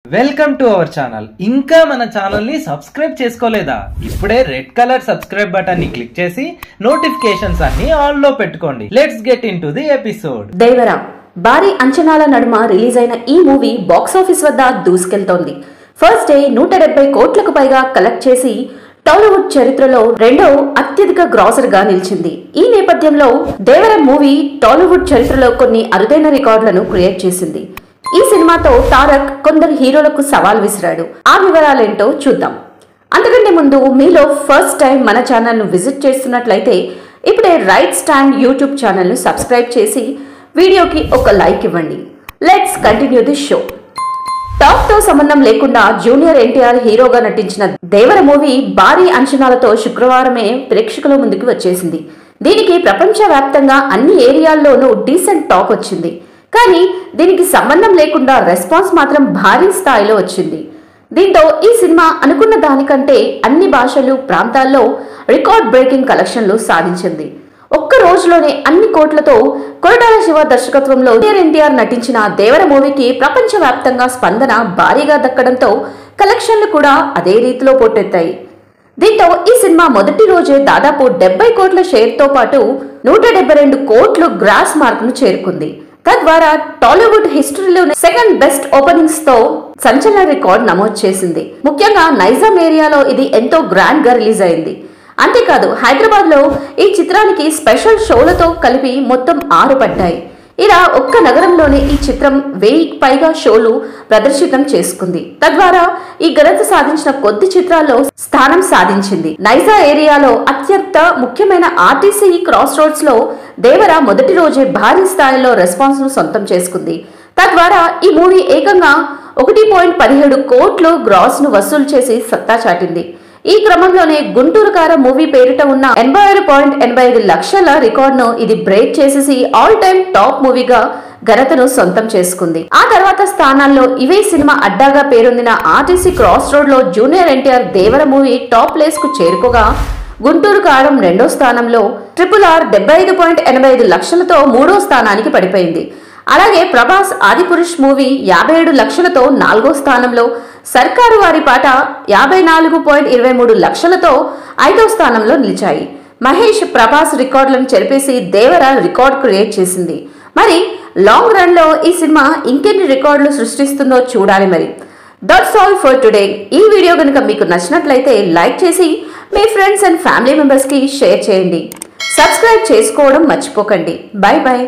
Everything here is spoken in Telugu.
Welcome to our channel. ఇంకా మన ఛానల్ ని సబ్స్క్రైబ్ చేసుకోలేదా? ఇప్పుడే రెడ్ కలర్ సబ్స్క్రైబ్ బటన్ ని క్లిక్ చేసి నోటిఫికేషన్స్ అన్ని ఆన్ లో పెట్టుకోండి. Let's get into the episode. Devara భారీ అంచనాల నడుమ రిలీజ్ అయిన ఈ మూవీ బాక్స్ ఆఫీస్ వద్ద దూసుకెళ్తోంది. ఫస్ట్ డే 170 కోట్లకు పైగా కలెక్ట్ చేసి టాలీవుడ్ చరిత్రలో రెండో అత్యధిక గ్రాసర్ గా నిలిచింది. ఈ నేపథ్యంలో దేవర మూవీ టాలీవుడ్ చరిత్రలో కొన్ని అరుదైన రికార్డులను క్రియేట్ చేసింది. ఈ సినిమాతో తారక్ కొందరు హీరోలకు సవాల్ విసిరాడు. ఆ వివరాలేంటో చూద్దాం. అంతకంటే ముందు మీలో ఫస్ట్ టైం మన ఛానల్ ను విజిట్ చేస్తున్నట్లయితే ఇప్పుడే రైట్ స్టాండ్ యూట్యూబ్ ఛానల్ ను సబ్స్క్రైబ్ చేసి వీడియోకి ఒక లైక్ ఇవ్వండి. Let's continue the show. Top తో సంబంధం లేకుండా జూనియర్ ఎన్టీఆర్ హీరోగా నటించిన దేవర మూవీ భారీ అంచనాలతో శుక్రవారమే ప్రేక్షకుల ముందుకు వచ్చేసింది. దీనికి ప్రపంచవ్యాప్తంగా అన్ని ఏరియాల్లోనూ డీసెంట్ టాక్ వచ్చింది. కానీ దీనికి సంబంధం లేకుండా రెస్పాన్స్ మాత్రం భారీ స్థాయిలో వచ్చింది. దీంతో ఈ సినిమా అనుకున్న దానికంటే అన్ని భాషలు ప్రాంతాల్లో రికార్డ్ బ్రేకింగ్ కలెక్షన్లు సాధించింది. ఒక్క రోజులోనే అన్ని కోట్లతో కొరటాల శివ దర్శకత్వంలో జూనియర్ ఎన్టీఆర్ నటించిన దేవర మూవీకి ప్రపంచవ్యాప్తంగా స్పందన భారీగా దక్కడంతో కలెక్షన్లు కూడా అదే రీతిలో పోటెత్తాయి. దీంతో ఈ సినిమా మొదటి రోజే దాదాపు 70 కోట్ల షేర్ తో పాటు 172 కోట్లు గ్రాస్ మార్క్ ను చేరుకుంది. తద్వారా టాలీవుడ్ హిస్టరీలోనే సెకండ్ బెస్ట్ ఓపెనింగ్స్ తో సంచలన రికార్డ్ నమోదు చేసింది. ముఖ్యంగా నైజాం ఏరియాలో ఇది ఎంతో గ్రాండ్ గా రిలీజ్ అయింది. అంతేకాదు హైదరాబాద్ లో ఈ చిత్రానికి స్పెషల్ షోలతో కలిపి మొత్తం 6 పడ్డాయి. ఇలా ఒక్క నగరంలోనే ఈ చిత్రం 1000కి పైగా షోలు ప్రదర్శితం చేసుకుంది. తద్వారా ఈ ఘనత సాధించిన కొద్ది చిత్రాల్లో స్థానం సాధించింది. నైజా ఏరియాలో అత్యంత ముఖ్యమైన ఆర్టీసీ క్రాస్ రోడ్స్ లో దేవర మొదటి రోజే భారీ స్థాయిలో రెస్పాన్స్ ను సొంతం చేసుకుంది. తద్వారా ఈ మూవీ ఏకంగా 1.17 కోట్లు గ్రాస్ ను వసూలు చేసి సత్తా చాటింది. ఈ క్రమంలోనే గుంటూరు కారం మూవీ పేరిట ఉన్న 86.85 లక్షల రికార్డును ఇది బ్రేక్ చేసేసి ఆల్ టైమ్ టాప్ మూవీగా ఘనతను సొంతం చేసుకుంది. ఆ తర్వాత స్థానాల్లో ఇవే సినిమా అడ్డాగా పేరొందిన ఆర్టీసీ క్రాస్ రోడ్ లో జూనియర్ ఎన్టీఆర్ దేవర మూవీ టాప్ ప్లేస్ కు చేరుకోగా గుంటూరు కారం రెండో స్థానంలో, RRR 75.85 లక్షలతో మూడో స్థానానికి పడిపోయింది. అలాగే ప్రభాస్ ఆదిపురుష్ మూవీ 57 లక్షలతో 4వ స్థానంలో, సర్కారు వారి పాట 54.23 లక్షలతో 5వ స్థానంలో నిలిచాయి. మహేష్ ప్రభాస్ రికార్డులను చెరిపేసి దేవర రికార్డ్ క్రియేట్ చేసింది. మరి లాంగ్ రన్ లో ఈ సినిమా ఇంకెన్ని రికార్డులు సృష్టిస్తుందో చూడాలి. మరి దట్స్ ఆల్ ఫర్ టుడే. ఈ వీడియో కనుక మీకు నచ్చినట్లయితే లైక్ చేసి మీ ఫ్రెండ్స్ అండ్ ఫ్యామిలీ మెంబర్స్ కి షేర్ చేయండి. సబ్స్క్రైబ్ చేసుకోవడం మర్చిపోకండి. By by.